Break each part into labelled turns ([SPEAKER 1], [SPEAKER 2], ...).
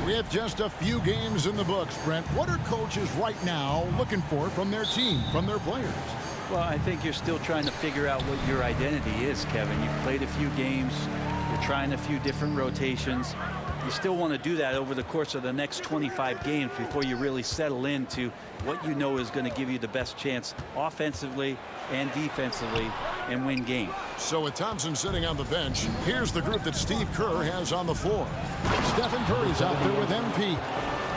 [SPEAKER 1] With just a few games in the books, Brent, what are coaches right now looking for from their team, from their players?
[SPEAKER 2] Well, I think you're still trying to figure out what your identity is, Kevin. You've played a few games. You're trying a few different rotations. You still want to do that over the course of the next 25 games before you really settle into what you know is going to give you the best chance offensively and defensively and win games.
[SPEAKER 1] So with Thompson sitting on the bench, here's the group that Steve Kerr has on the floor. Stephen Curry's out there with MP.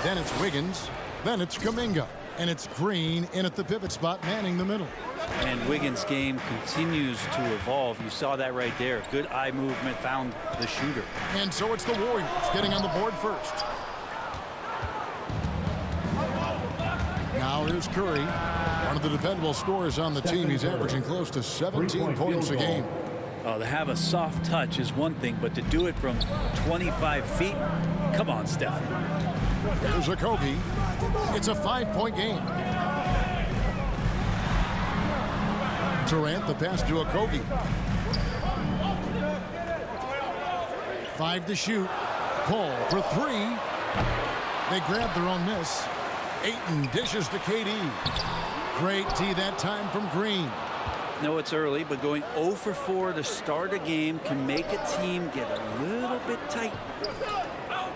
[SPEAKER 1] Then it's Wiggins. Then it's Kuminga. And it's Green in at the pivot spot, manning the middle.
[SPEAKER 2] And Wiggins' game continues to evolve. You saw that right there. Good eye movement, found the shooter.
[SPEAKER 1] And so it's the Warriors getting on the board first. Now here's Curry, one of the dependable scorers on the team. He's averaging close to 17 points a game.
[SPEAKER 2] Oh, to have a soft touch is one thing, but to do it from 25 feet, come on, Steph.
[SPEAKER 1] Here's a Kobe. It's a 5-point game. Durant, the pass to a Kobe. 5 to shoot. Paul for 3. They grab their own miss. Ayton dishes to KD. Great D that time from Green.
[SPEAKER 2] No, it's early, but going 0 for 4 to start a game can make a team get a little bit tight.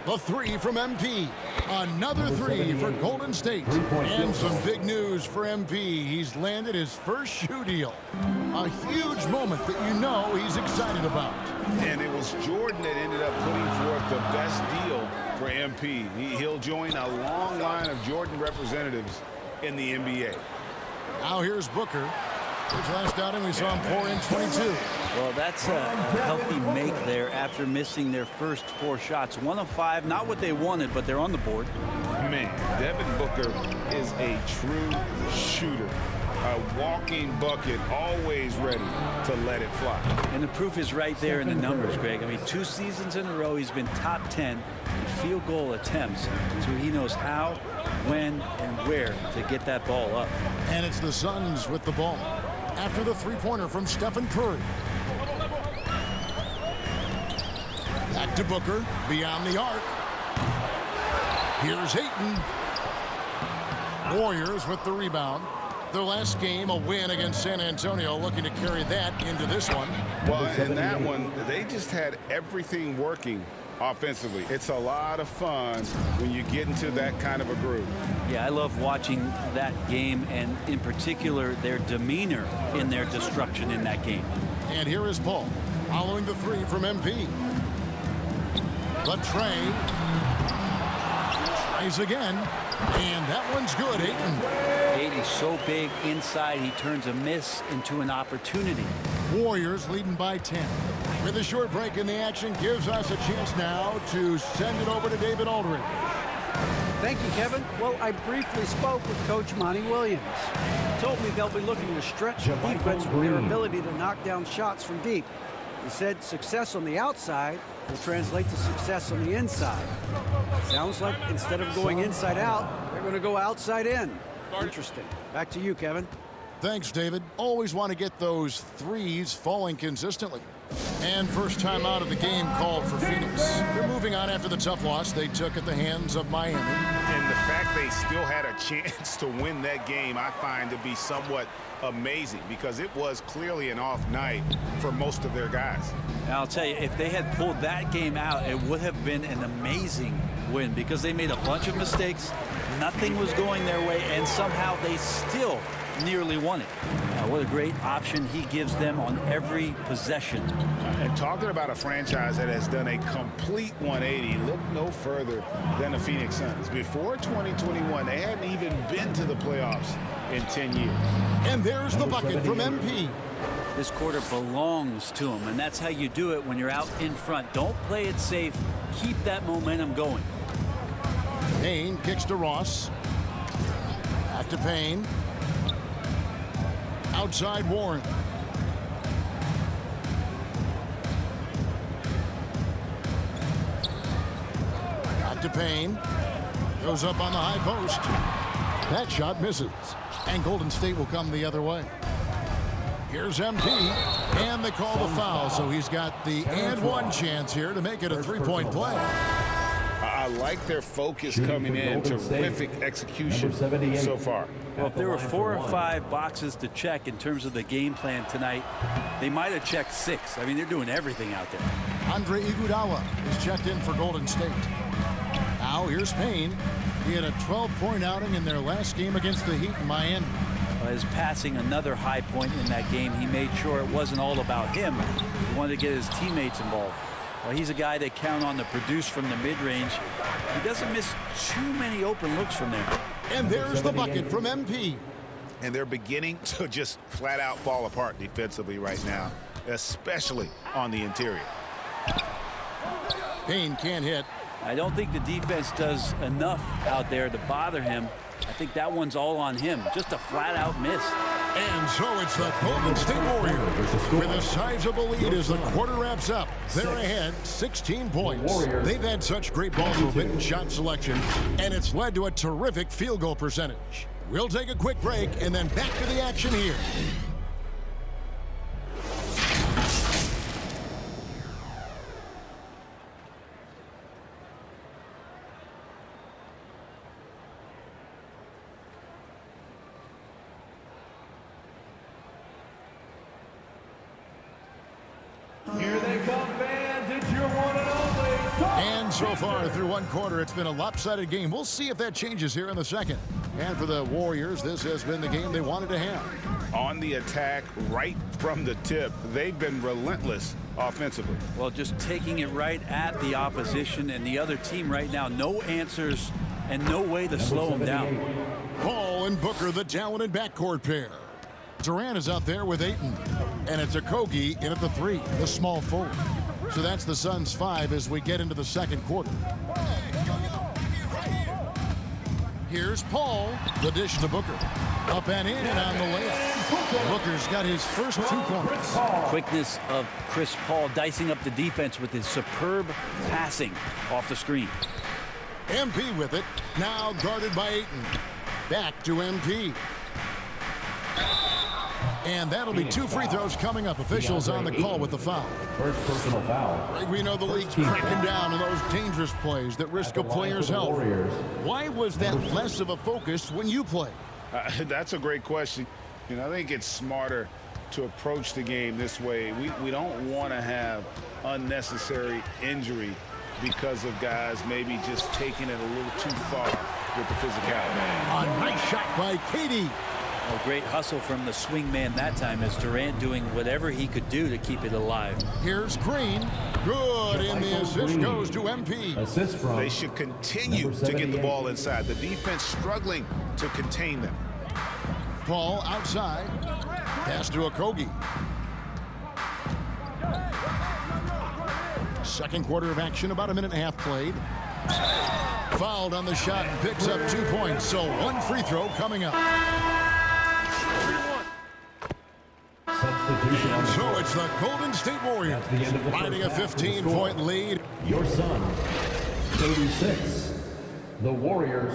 [SPEAKER 1] The 3 from MP. Another 3 for Golden State. And some big news for MP. He's landed his first shoe deal. A huge moment that you know he's excited about.
[SPEAKER 3] And it was Jordan that ended up putting forth the best deal for MP. He'll join a long line of Jordan representatives in the NBA.
[SPEAKER 1] Now here's Booker. His last outing we saw him pour in 22.
[SPEAKER 2] Well, that's a healthy make there after missing their first 4 shots. 1 of 5, not what they wanted, but they're on the board.
[SPEAKER 3] Man, Devin Booker is a true shooter. A walking bucket, always ready to let it fly.
[SPEAKER 2] And the proof is right there in the numbers, Greg. I mean, 2 seasons in a row, he's been top 10 in field goal attempts. So he knows how, when, and where to get that ball up.
[SPEAKER 1] And it's the Suns with the ball after the three-pointer from Stephen Curry. Back to Booker, beyond the arc. Here's Ayton. Warriors with the rebound. Their last game, a win against San Antonio, looking to carry that into this one.
[SPEAKER 3] Well, in that one, they just had everything working offensively. It's a lot of fun when you get into that kind of a groove.
[SPEAKER 2] Yeah, I love watching that game, and in particular, their demeanor in their destruction in that game.
[SPEAKER 1] And here is Paul, following the 3 from MP. Latrey tries again, and that one's good.
[SPEAKER 2] Ayton's so big inside, he turns a miss into an opportunity.
[SPEAKER 1] Warriors leading by 10. With a short break in the action, gives us a chance now to send it over to David Aldridge.
[SPEAKER 4] Thank you, Kevin. Well, I briefly spoke with Coach Monty Williams. He told me they'll be looking to stretch the defense with their ability to knock down shots from deep. He said success on the outside will translate to success on the inside. Sounds like instead of going inside out, they're going to go outside in. Interesting. Back to you, Kevin.
[SPEAKER 1] Thanks, David. Always want to get those threes falling consistently. And first time out of the game called for Phoenix. They're moving on after the tough loss they took at the hands of Miami.
[SPEAKER 3] And the fact they still had a chance to win that game, I find to be somewhat amazing, because it was clearly an off night for most of their guys.
[SPEAKER 2] And I'll tell you, if they had pulled that game out, it would have been an amazing win, because they made a bunch of mistakes. Nothing was going their way, and somehow they still nearly won it. What a great option he gives them on every possession.
[SPEAKER 3] And talking about a franchise that has done a complete 180, look no further than the Phoenix Suns. Before 2021, they hadn't even been to the playoffs in 10 years.
[SPEAKER 1] And there's the bucket from MP.
[SPEAKER 2] This quarter belongs to him, and that's how you do it when you're out in front. Don't play it safe. Keep that momentum going.
[SPEAKER 1] Payne kicks to Ross. Back to Payne. Outside Warren. Back to Payne. Goes up on the high post. That shot misses. And Golden State will come the other way. Here's MP. And they call the foul. So he's got the and one chance here to make it a 3-point play.
[SPEAKER 3] I like their focus coming in. Terrific execution so far.
[SPEAKER 2] Well, if there were 4 or 5 boxes to check in terms of the game plan tonight, they might have checked 6. I mean, they're doing everything out there.
[SPEAKER 1] Andre Iguodala is checked in for Golden State. Now here's Payne. He had a 12-point outing in their last game against the Heat in Miami.
[SPEAKER 2] His passing, another high point in that game. He made sure it wasn't all about him. He wanted to get his teammates involved. Well, he's a guy they count on to produce from the mid-range. He doesn't miss too many open looks from there.
[SPEAKER 1] And there's the bucket from MP.
[SPEAKER 3] And they're beginning to just flat out fall apart defensively right now, especially on the interior.
[SPEAKER 1] Payne can't hit.
[SPEAKER 2] I don't think the defense does enough out there to bother him. I think that one's all on him. Just a flat-out miss.
[SPEAKER 1] And so it's the Golden State Warriors with a sizable lead as the quarter wraps up. They're ahead 16 points. They've had such great ball movement and shot selection, and it's led to a terrific field goal percentage. We'll take a quick break and then back to the action here.
[SPEAKER 5] Here they come, fans. It's your one and only.
[SPEAKER 1] And so far through one quarter, it's been a lopsided game. We'll see if that changes here in the second. And for the Warriors, this has been the game they wanted to have.
[SPEAKER 3] On the attack right from the tip, they've been relentless offensively.
[SPEAKER 2] Well, just taking it right at the opposition and the other team right now. No answers and no way to slow them down.
[SPEAKER 1] Paul and Booker, the talented backcourt pair. Durant is out there with Ayton. And it's Okogie in at the 3, the small forward. So that's the Suns' 5 as we get into the second quarter. Here's Paul. The dish to Booker. Up and in and on the layup. Booker's got his first 2 points.
[SPEAKER 2] Quickness of Chris Paul dicing up the defense with his superb passing off the screen.
[SPEAKER 1] MP with it. Now guarded by Ayton. Back to MP. And that'll be 2 free throws coming up. Officials on the call with the foul.
[SPEAKER 5] First personal foul.
[SPEAKER 1] We know the league's cracking down on those dangerous plays that risk a player's health. Why was that less of a focus when you play?
[SPEAKER 3] That's a great question. You know, I think it's smarter to approach the game this way. We don't want to have unnecessary injury because of guys maybe just taking it a little too far with the physicality.
[SPEAKER 1] A nice shot by Katie.
[SPEAKER 2] A great hustle from the swing man that time as Durant doing whatever he could do to keep it alive.
[SPEAKER 1] Here's Green. Good, and the assist goes to MP.
[SPEAKER 5] Assist from.
[SPEAKER 3] They should continue to get the ball inside. The defense struggling to contain them.
[SPEAKER 1] Paul outside. Pass to Okogie. Second quarter of action, about a minute and a half played. Fouled on the shot and picks up 2 points. So 1 free throw coming up.
[SPEAKER 5] Substitution.
[SPEAKER 1] So it's the Golden State Warriors riding a 15-point lead.
[SPEAKER 5] Your Suns, 36. The Warriors,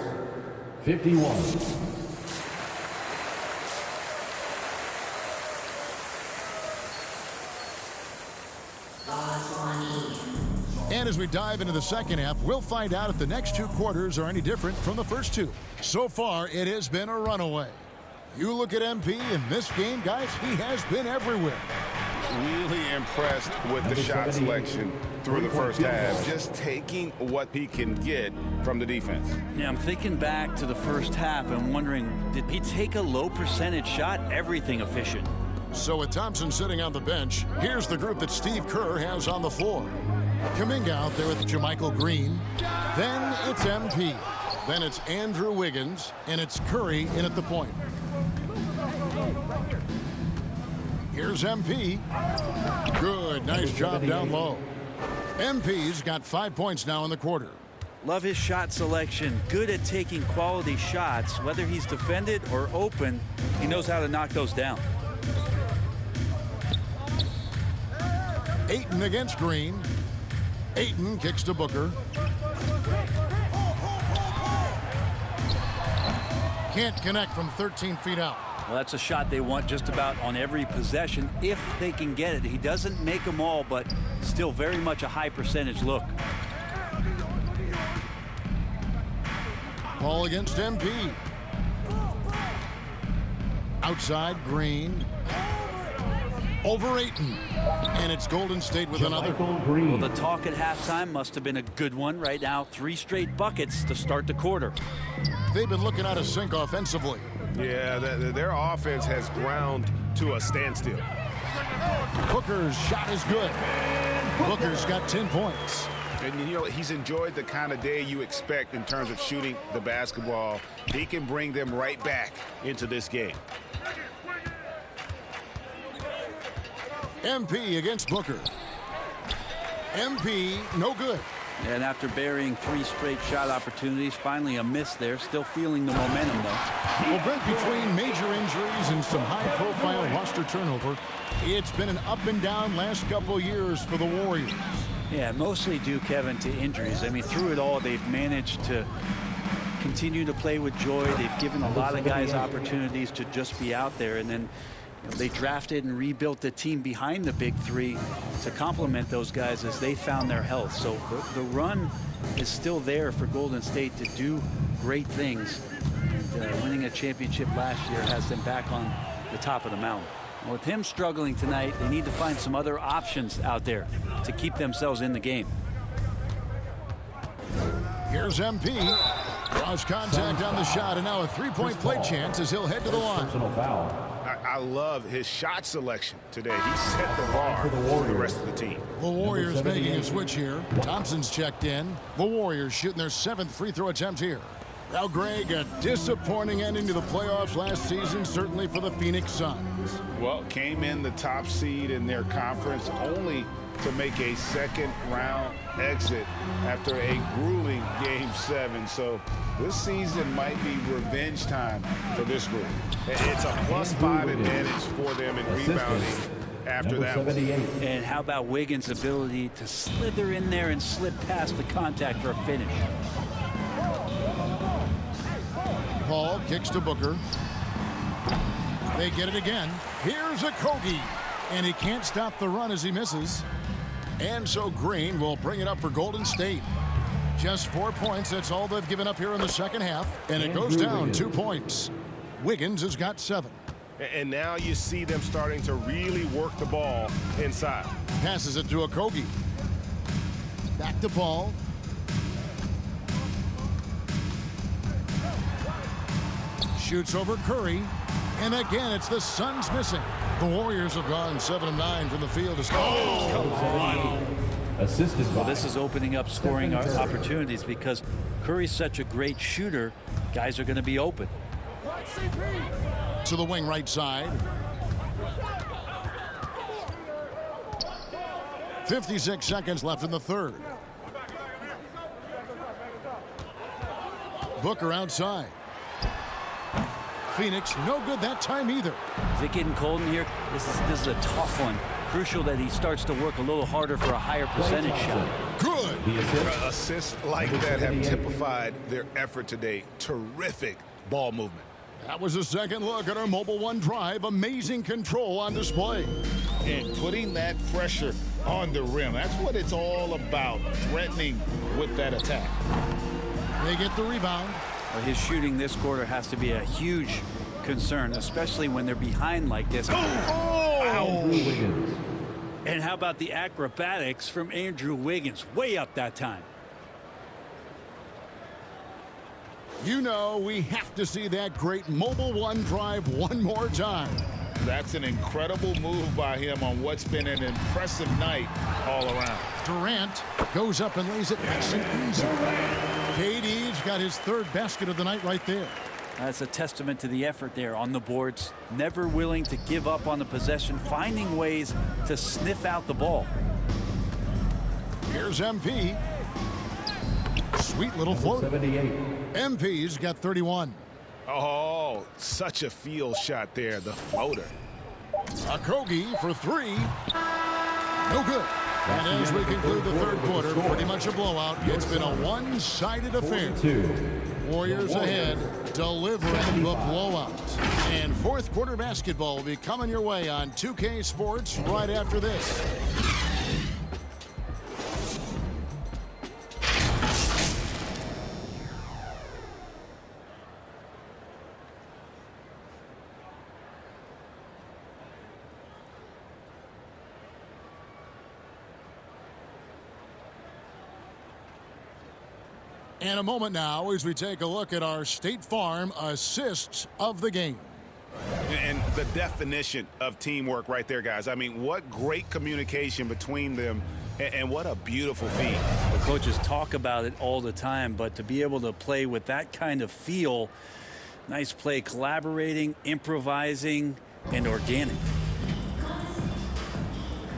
[SPEAKER 5] 51.
[SPEAKER 1] And as we dive into the second half, we'll find out if the next 2 quarters are any different from the first 2. So far, it has been a runaway. You look at MP in this game, guys, he has been everywhere.
[SPEAKER 3] Really impressed with the shot selection through the first half. Just taking what he can get from the defense.
[SPEAKER 2] Yeah, I'm thinking back to the first half and wondering, did he take a low percentage shot? Everything efficient.
[SPEAKER 1] So with Thompson sitting on the bench, here's the group that Steve Kerr has on the floor. Kuminga out there with JaMychal Green. Then it's MP. Then it's Andrew Wiggins. And it's Curry in at the point. Here's MP. Good. Nice job down low. MP's got 5 points now in the quarter.
[SPEAKER 2] Love his shot selection. Good at taking quality shots. Whether he's defended or open, he knows how to knock those down.
[SPEAKER 1] Ayton against Green. Ayton kicks to Booker. Can't connect from 13 feet out.
[SPEAKER 2] Well, that's a shot they want just about on every possession if they can get it. He doesn't make them all, but still very much a high percentage look.
[SPEAKER 1] Ball against MP. Outside, Green. Over Ayton. And it's Golden State with another.
[SPEAKER 2] Well, the talk at halftime must have been a good one. Right now, 3 straight buckets to start the quarter.
[SPEAKER 1] They've been looking out of sync offensively.
[SPEAKER 6] Yeah, their offense has ground to a standstill.
[SPEAKER 1] Booker's shot is good. Booker's got 10 points.
[SPEAKER 3] And you know, he's enjoyed the kind of day you expect in terms of shooting the basketball. He can bring them right back into this game.
[SPEAKER 1] MP against Booker. MP, no good.
[SPEAKER 2] And after burying 3 straight shot opportunities, finally a miss there. Still feeling the momentum, though.
[SPEAKER 1] Well, Brent, between major injuries and some high-profile roster turnover, it's been an up-and-down last couple years for the Warriors.
[SPEAKER 2] Yeah, mostly due, Kevin, to injuries. I mean, through it all, they've managed to continue to play with joy. They've given a lot of guys opportunities to just be out there. And then they drafted and rebuilt the team behind the big 3 to complement those guys as they found their health. So the run is still there for Golden State to do great things. And winning a championship last year has them back on the top of the mountain. With him struggling tonight, they need to find some other options out there to keep themselves in the game.
[SPEAKER 1] Here's MP. Draws contact on the shot, and now a 3-point play chance as he'll head to the line.
[SPEAKER 3] I love his shot selection today. He set the bar for the rest of the team.
[SPEAKER 1] The Warriors making a switch here. Thompson's checked in. The Warriors shooting their 7th free throw attempt here. Now, Greg, a disappointing ending to the playoffs last season, certainly for the Phoenix Suns.
[SPEAKER 3] Well, came in the top seed in their conference only to make a second-round exit after a grueling Game 7. So this season might be revenge time for this group. It's a +5 advantage for them in rebounding after that one.
[SPEAKER 2] And how about Wiggins' ability to slither in there and slip past the contact for a finish?
[SPEAKER 1] Paul kicks to Booker. They get it again. Here's a Kogi. And he can't stop the run as he misses. And so Green will bring it up for Golden State. Just 4 points. That's all they've given up here in the second half. And it goes down 2 points. Wiggins has got 7.
[SPEAKER 6] And now you see them starting to really work the ball inside.
[SPEAKER 1] Passes it to a Kogi. Back to Paul. Shoots over Curry. And again, it's the Suns missing. The Warriors have gone 7 of 9 from the field.
[SPEAKER 2] Well, this is opening up scoring opportunities because Curry's such a great shooter. Guys are going to be open.
[SPEAKER 1] To the wing right side. 56 seconds left in the third. Booker outside. Phoenix, no good that time either.
[SPEAKER 2] Is it getting cold in here? This is a tough one. Crucial that he starts to work a little harder for a higher percentage shot.
[SPEAKER 1] Good.
[SPEAKER 3] Assists like that have typified their effort today. Terrific ball movement.
[SPEAKER 1] That was a second look at our Mobile One drive. Amazing control on display.
[SPEAKER 3] And putting that pressure on the rim. That's what it's all about, threatening with that attack.
[SPEAKER 1] They get the rebound.
[SPEAKER 2] Well, his shooting this quarter has to be a huge concern, especially when they're behind like this. And how about the acrobatics from Andrew Wiggins? Way up that time.
[SPEAKER 1] You know, we have to see that great Mobile One drive one more time.
[SPEAKER 3] That's an incredible move by him on what's been an impressive night all around.
[SPEAKER 1] Durant goes up and lays it nice and easy. KD's got his 3rd basket of the night right there.
[SPEAKER 2] That's a testament to the effort there on the boards. Never willing to give up on the possession, finding ways to sniff out the ball.
[SPEAKER 1] Here's MP. Sweet little floater. MP's got 31.
[SPEAKER 3] Oh, such a field shot there, the floater.
[SPEAKER 1] A Kogi for 3. No good. And as we conclude the third quarter, pretty much a blowout. It's been a one-sided affair. Warriors ahead, delivering the blowout. And fourth quarter basketball will be coming your way on 2K Sports right after this. And a moment now as we take a look at our State Farm assists of the game.
[SPEAKER 6] And the definition of teamwork right there, guys. I mean, what great communication between them, and what a beautiful feat.
[SPEAKER 2] The coaches talk about it all the time, but to be able to play with that kind of feel, nice play, collaborating, improvising, and organic.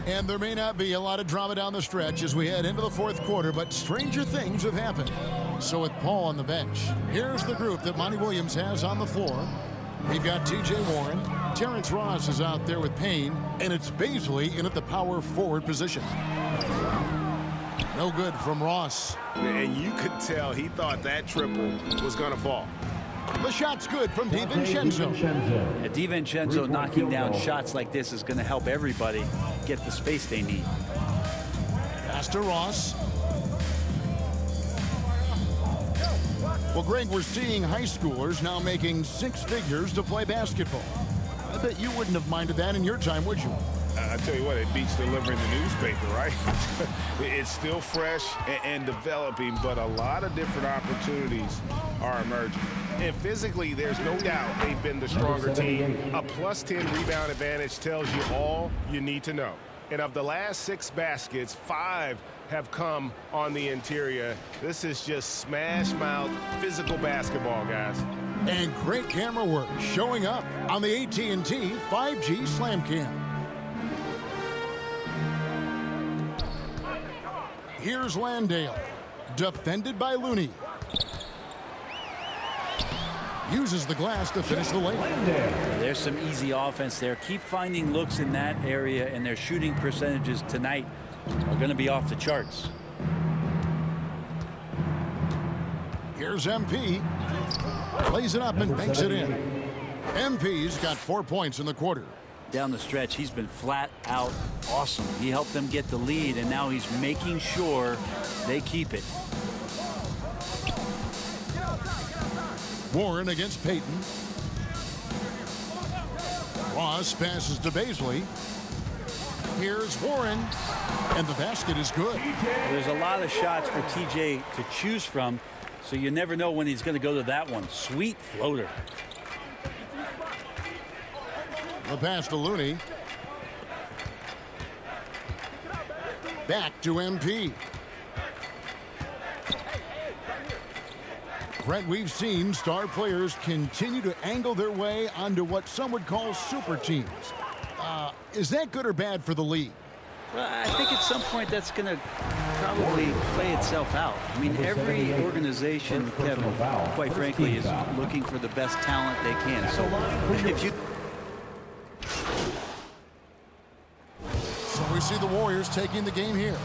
[SPEAKER 1] And there may not be a lot of drama down the stretch as we head into the fourth quarter, but stranger things have happened. So with Paul on the bench, here's the group that Monty Williams has on the floor. We've got T.J. Warren, Terrence Ross is out there with Payne, and it's Baisley in at the power forward position. No good from Ross.
[SPEAKER 6] And you could tell he thought that triple was going to fall.
[SPEAKER 1] The shot's good from DiVincenzo.
[SPEAKER 2] DiVincenzo knocking down shots like this is going to help everybody get the space they need.
[SPEAKER 1] Pass to Ross. Well, Greg, we're seeing high schoolers now making six figures to play basketball. I bet you wouldn't have minded that in your time, would you?
[SPEAKER 6] I tell you what, it beats delivering the newspaper, right? It's still fresh and developing, but a lot of different opportunities are emerging. And physically, there's no doubt they've been the stronger team. A +10 rebound advantage tells you all you need to know. And of the last 6 baskets, 5 have come on the interior. This is just smash-mouth physical basketball, guys.
[SPEAKER 1] And great camera work showing up on the AT&T 5G Slam Cam. Here's Landale, defended by Looney. Uses the glass to finish the lane.
[SPEAKER 2] There's some easy offense there. Keep finding looks in that area, and their shooting percentages tonight are going to be off the charts.
[SPEAKER 1] Here's MP. Lays it up and banks it in. MP's got 4 points in the quarter.
[SPEAKER 2] Down the stretch, he's been flat out awesome. He helped them get the lead, and now he's making sure they keep it.
[SPEAKER 1] Warren against Payton. Ross passes to Baisley. Here's Warren, and the basket is good.
[SPEAKER 2] There's a lot of shots for TJ to choose from, so you never know when he's going to go to that one. Sweet floater.
[SPEAKER 1] The pass to Looney. Back to MP. Brent, we've seen star players continue to angle their way onto what some would call super teams. Is that good or bad for the league?
[SPEAKER 2] Well, I think at some point that's going to probably play itself out. I mean, every organization, Kevin, quite frankly, is looking for the best talent they can. So if you...
[SPEAKER 1] So we see the Warriors taking the game here.